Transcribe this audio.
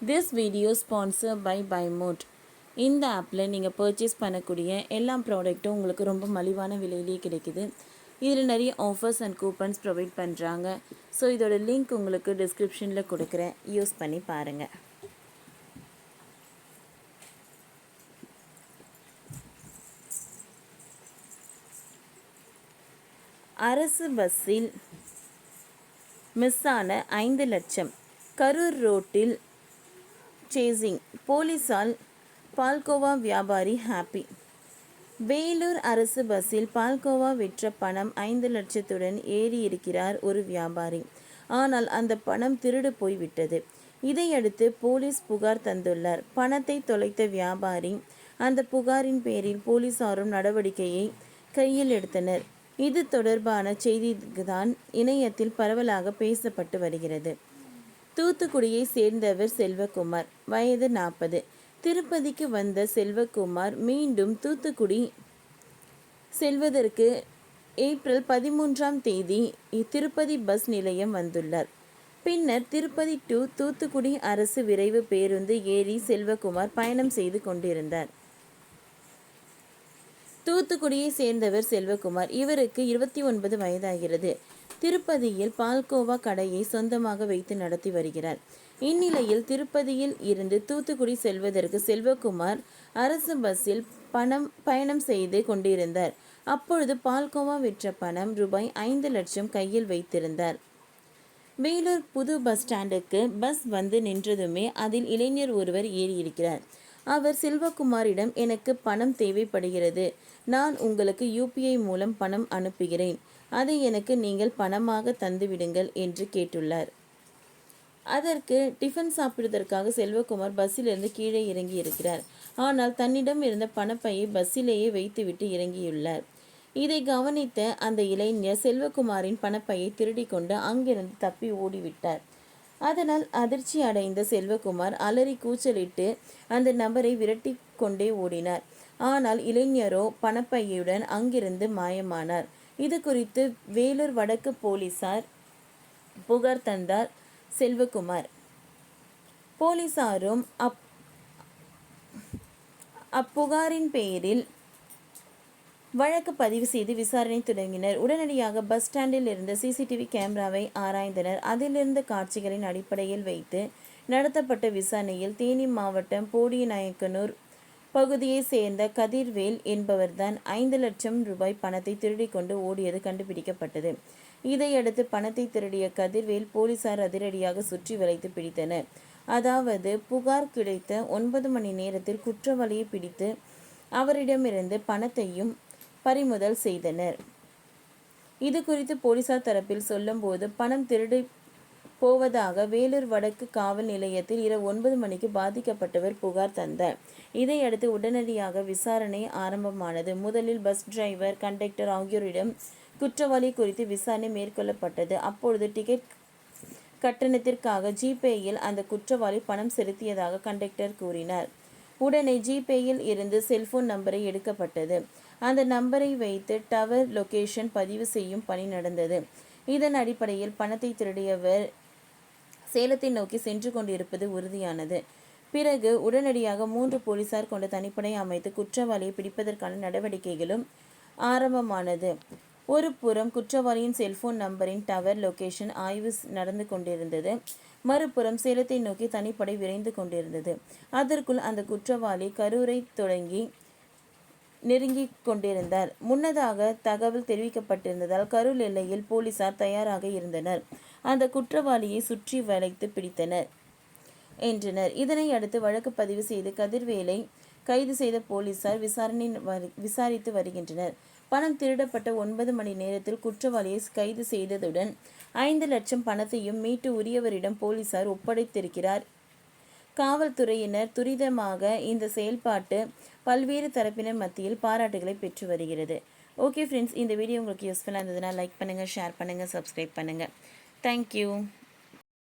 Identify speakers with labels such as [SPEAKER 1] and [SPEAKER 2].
[SPEAKER 1] This video sponsored by Buymote. இந்த ஆப்பில் நீங்கள் பர்ச்சேஸ் பண்ணக்கூடிய எல்லா ப்ராடக்ட்டும் உங்களுக்கு ரொம்ப மலிவான விலையிலேயே கிடைக்குது. இதில் நிறைய ஆஃபர்ஸ் அண்ட் கூப்பன்ஸ் ப்ரொவைட் பண்ணுறாங்க. ஸோ இதோட லிங்க் உங்களுக்கு டிஸ்கிரிப்ஷனில் கொடுக்குறேன், யூஸ் பண்ணி பாருங்கள். அரசு பஸ்ஸில் மிஸ் ஆன 5 லட்சம். கரூர் ரோட்டில் சேசிங், போலீஸால் பால்கோவா வியாபாரி ஹாப்பி. வேலூர் அரசு பஸ்ஸில் பால்கோவா விற்ற பணம் 5 லட்சத்துடன் ஏறி இருக்கிறார் ஒரு வியாபாரி. ஆனால் அந்த பணம் திருடு போய்விட்டது. இதையடுத்து போலீஸ் புகார் தந்துள்ளார். பணத்தை தொலைத்த வியாபாரி. அந்த புகாரின் பேரில் போலீசாரும் நடவடிக்கையை கையில் எடுத்தனர். இது தொடர்பான செய்திதான் இணையத்தில் பரவலாக பேசப்பட்டு வருகிறது. தூத்துக்குடியை சேர்ந்தவர் செல்வகுமார், வயது 40. திருப்பதிக்கு வந்த செல்வகுமார் மீண்டும் தூத்துக்குடி செல்வதற்கு ஏப்ரல் 13ஆம் தேதி திருப்பதி பஸ் நிலையம் வந்துள்ளார். பின்னர் திருப்பதி டு தூத்துக்குடி அரசு விரைவு பேருந்து ஏறி செல்வகுமார் பயணம் செய்து கொண்டிருந்தார். தூத்துக்குடியை சேர்ந்தவர் செல்வகுமார். இவருக்கு 29 வயதாகிறது. திருப்பதியில் பால்கோவா கடையை சொந்தமாக வைத்து நடத்தி வருகிறார். இந்நிலையில் திருப்பதியில் இருந்து தூத்துக்குடி செல்வதற்கு செல்வகுமார் அரசு பஸ்ஸில் பயணம் செய்து கொண்டிருந்தார். அப்பொழுது பால்கோவா விற்ற பணம் ரூபாய் 5 லட்சம் கையில் வைத்திருந்தார். வேலூர் புது பஸ் ஸ்டாண்டுக்கு பஸ் வந்து நின்றதுமே அதில் இளைஞர் ஒருவர் ஏறியிருக்கிறார். அவர் செல்வகுமாரிடம், எனக்கு பணம் தேவைப்படுகிறது, நான் உங்களுக்கு UPI மூலம் பணம் அனுப்புகிறேன், அதை எனக்கு நீங்கள் பணமாக தந்துவிடுங்கள் என்று கேட்டுள்ளார். அதற்கு டிஃபன் சாப்பிடுவதற்காக செல்வகுமார் பஸ்ஸிலிருந்து கீழே இறங்கி இருக்கிறார். ஆனால் தன்னிடம் இருந்த பணப்பையை பஸ்ஸிலேயே வைத்துவிட்டு இறங்கியுள்ளார். இதை கவனித்த அந்த இளைஞர் செல்வகுமாரின் பணப்பையை திருடி கொண்டு அங்கிருந்து தப்பி ஓடிவிட்டார். அதனால் அதிர்ச்சி அடைந்த செல்வகுமார் அலறி கூச்சலிட்டு அந்த நபரை விரட்டி கொண்டே ஓடினார். ஆனால் இளைஞரோ பணப்பையுடன் அங்கிருந்து மாயமானார். இது குறித்து வேலூர் வடக்கு போலீசார் புகார் தந்தார் செல்வகுமார். போலீசாரும் அப்புகாரின் பெயரில் வழக்கு பதிவு செய்து விசாரணை தொடங்கினர். உடனடியாக பஸ் ஸ்டாண்டில் இருந்த CCTV கேமராவை ஆராய்ந்தனர். அதிலிருந்த காட்சிகளின் அடிப்படையில் வைத்து நடத்தப்பட்ட விசாரணையில் தேனி மாவட்டம் போடிநாயக்கனூர் பகுதியை சேர்ந்த கதிர்வேல் என்பவர்தான் 5 லட்சம் ரூபாய் பணத்தை திருடி கொண்டு ஓடியது கண்டுபிடிக்கப்பட்டது. இதையடுத்து பணத்தை திருடிய கதிர்வேல் போலீசார் அதிரடியாக சுற்றி வளைத்து பிடித்தனர். அதாவது புகார் கிடைத்த 9 மணி நேரத்தில் குற்றவாளியை பிடித்து அவரிடமிருந்து பணத்தையும் பறிமுதல் செய்தனர். இது குறித்து போலீசார் தரப்பில் சொல்லும்போது, பணம் திருடி போவதாக வேலூர் வடக்கு காவல் நிலையத்தில் இரவு 9 மணிக்கு பாதிக்கப்பட்டவர் புகார் தந்தார். இதையடுத்து உடனடியாக விசாரணை ஆரம்பமானது. முதலில் பஸ் டிரைவர், கண்டக்டர் ஆகியோரிடம் குற்றவாளி குறித்து விசாரணை மேற்கொள்ளப்பட்டது. அப்பொழுது டிக்கெட் கட்டணத்திற்காக ஜிபேயில் அந்த குற்றவாளி பணம் செலுத்தியதாக கண்டக்டர் கூறினார். உடனே ஜிபேயில் இருந்து செல்போன் நம்பரை எடுக்கப்பட்டது. அந்த நம்பரை வைத்து டவர் லொகேஷன் பதிவு செய்யும் பணி நடந்தது. இதன் அடிப்படையில் பணத்தை திருடியவர் சேலத்தை நோக்கி சென்று கொண்டிருப்பது உறுதியானது. பிறகு உடனடியாக 3 போலீசார் கொண்ட தனிப்படை அமைத்து குற்றவாளியை பிடிப்பதற்கான நடவடிக்கைகளும் ஆரம்பமானது. ஒரு புறம் குற்றவாளியின் செல்போன் நம்பரின் டவர் லொகேஷன் ஆய்வு நடந்து கொண்டிருந்தது. மறுபுறம் சேலத்தை நோக்கி தனிப்படை விரைந்து கொண்டிருந்தது. அதற்குள் அந்த குற்றவாளி கரூரை தொடங்கி நெருங்கி கொண்டிருந்தார். முன்னதாக தகவல் தெரிவிக்கப்பட்டிருந்ததால் கரூர் எல்லையில் போலீசார் தயாராக இருந்தனர். அந்த குற்றவாளியை சுற்றி வளைத்து பிடித்தனர் என்றனர். இதனை அடுத்து வழக்கு பதிவு செய்து கதிர்வேலை கைது செய்த போலீசார் விசாரித்து வருகின்றனர். பணம் திருடப்பட்ட 9 மணி நேரத்தில் குற்றவாளியை கைது செய்ததுடன் 5 லட்சம் பணத்தையும் மீட்டு உரியவரிடம் போலீசார் ஒப்படைத்திருக்கிறார். காவல்துறையினர் துரிதமாக இந்த செயல்பாட்டு பல்வேறு தரப்பினர் மத்தியில் பாராட்டுகளை பெற்று வருகிறது. ஓகே ஃப்ரெண்ட்ஸ், இந்த வீடியோ உங்களுக்கு யூஸ்ஃபுல்லாக இருந்ததுன்னா லைக் பண்ணுங்கள், ஷேர் பண்ணுங்கள், சப்ஸ்கிரைப் பண்ணுங்கள். தேங்க்யூ.